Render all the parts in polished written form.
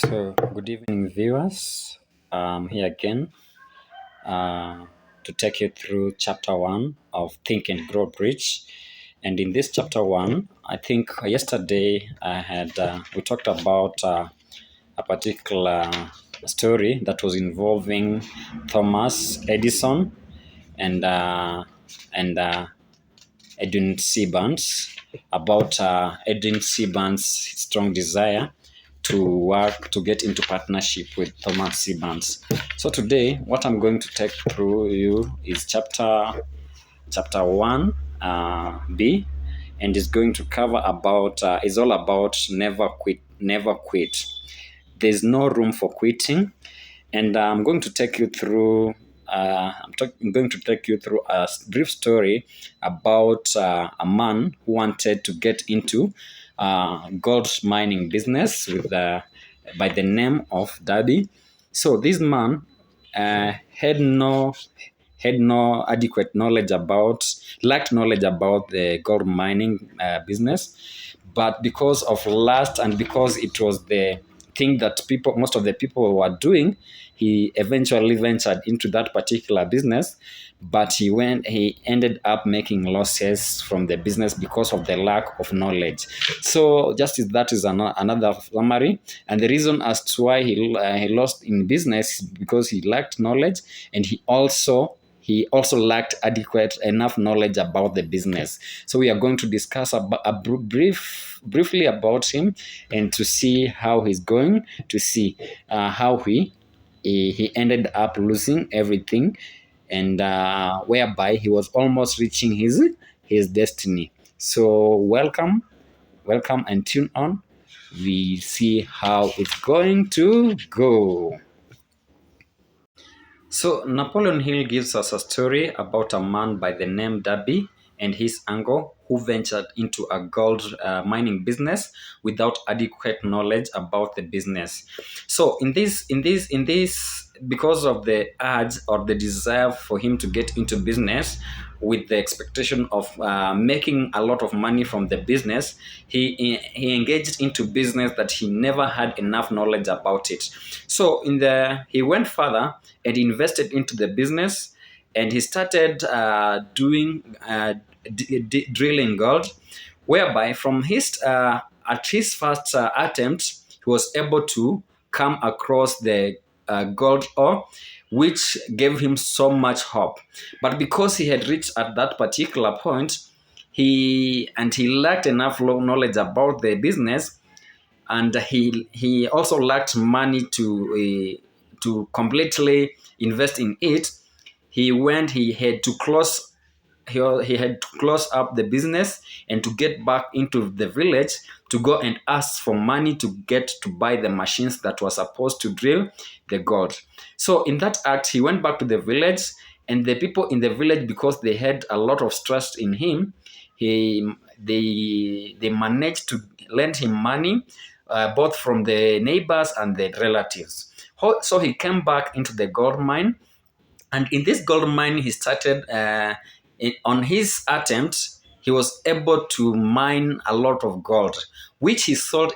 So, good evening, viewers. I'm here again to take you through chapter one of Think and Grow Rich. And in this chapter one, I think yesterday we talked about a particular story that was involving Thomas Edison and uh, and Edwin Seaburns, about Edwin Seaburns' strong desire to work to get into partnership with Thomas Seaburns. So today, what I'm going to take through you is chapter one B, and is going to cover about is all about never quit. There's no room for quitting, and I'm going to take you through. I'm going to take you through a brief story about a man who wanted to get into gold mining business with by the name of Daddy. So this man uh, had no had no adequate knowledge about lacked knowledge about the gold mining business, but because of lust and because it was the thing that most of the people were doing, he eventually ventured into that particular business. But he ended up making losses from the business because of the lack of knowledge. So just as that is another summary, and the reason as to why he lost in business is because he lacked knowledge, and he also lacked adequate enough knowledge about the business. So we are going to discuss briefly about him, and to see how he's going, to see how he ended up losing everything, and whereby he was almost reaching his destiny. So welcome and tune on. We see how it's going to go. So Napoleon Hill gives us a story about a man by the name Darby and his uncle who ventured into a gold mining business without adequate knowledge about the business. So in this, because of the urge or the desire for him to get into business, with the expectation of making a lot of money from the business, he engaged into business that he never had enough knowledge about it. So he went further and invested into the business, and he started doing drilling gold, whereby from his at his first attempt, he was able to come across the gold ore, which gave him so much hope. But because he had reached at that particular point, he lacked enough knowledge about the business, and he also lacked money to completely invest in it. He had to close he had to close up the business and to get back into the village to go and ask for money to get to buy the machines that were supposed to drill the gold. So in that act, he went back to the village, and the people in the village, because they had a lot of trust in him, he they managed to lend him money, both from the neighbors and the relatives. So he came back into the gold mine, and in this gold mine, he started on his attempt. He was able to mine a lot of gold, which he sold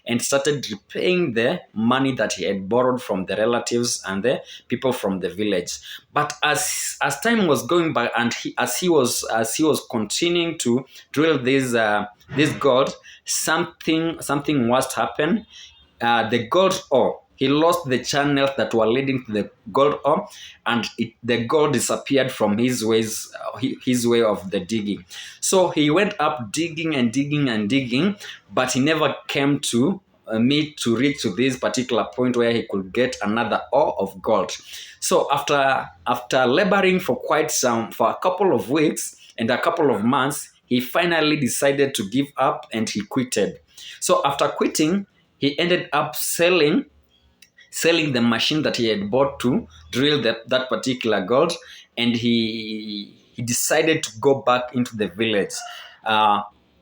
and started repaying the money that he had borrowed from the relatives and the people from the village. But as time was going by, and as he was continuing to drill this gold, something worse happened. The gold ore. He lost the channels that were leading to the gold ore, and the gold disappeared from his way of the digging. So he went up digging and digging and digging, but he never came to reach to this particular point where he could get another ore of gold. So after laboring for a couple of weeks and a couple of months, he finally decided to give up, and he quitted. So after quitting, he ended up selling the machine that he had bought to drill that particular gold, and he decided to go back into the village.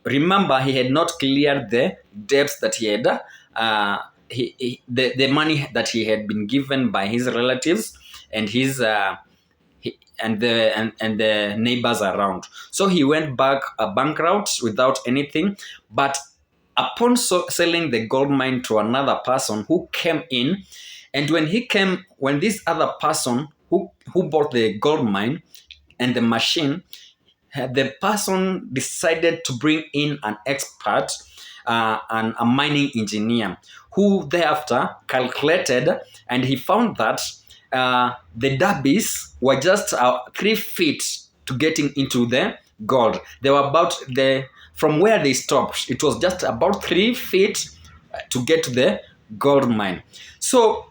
Remember, he had not cleared the debts that he had, the money that he had been given by his relatives and his and the neighbors around. So he went back bankrupt without anything. But upon selling the gold mine to another person who came in, and when this other person who bought the gold mine and the machine, the person decided to bring in an expert and a mining engineer who thereafter calculated, and he found that the derbies were just 3 feet to getting into the gold. They were about from where they stopped. It was just about 3 feet to get to the gold mine. So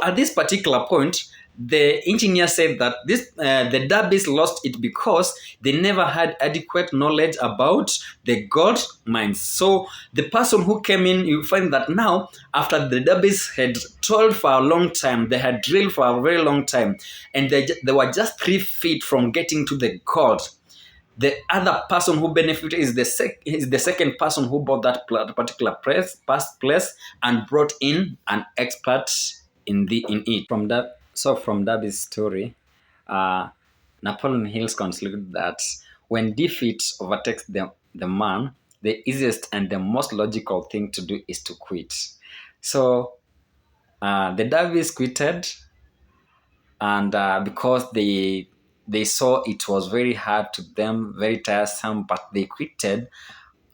at this particular point, the engineer said that the derbies lost it because they never had adequate knowledge about the gold mines. So the person who came in, you find that now, after the derbies had toiled for a long time, they had drilled for a very long time, and they were just 3 feet from getting to the gold. The other person who benefited is the second person who bought that particular place and brought in an expert in it. From Darby's story, uh, Napoleon Hills concluded that when defeat overtakes the man, the easiest and the most logical thing to do is to quit. So the Davies quitted, and because they saw it was very hard to them, very tiresome, but they quitted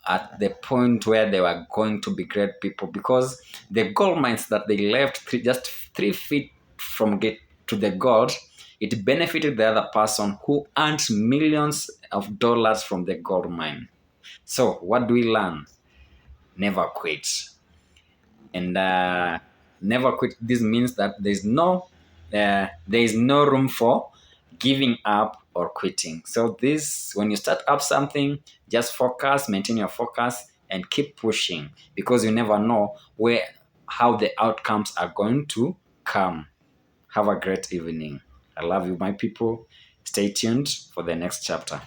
at the point where they were going to be great people, because the gold mines that they left just 3 feet from get to the gold, it benefited the other person who earned millions of dollars from the gold mine. So what do we learn? Never quit. And never quit, this means that there is no room for giving up or quitting. So this, when you start up something, just maintain your focus and keep pushing, because you never know how the outcomes are going to come. Have a great evening. I love you, my people. Stay tuned for the next chapter.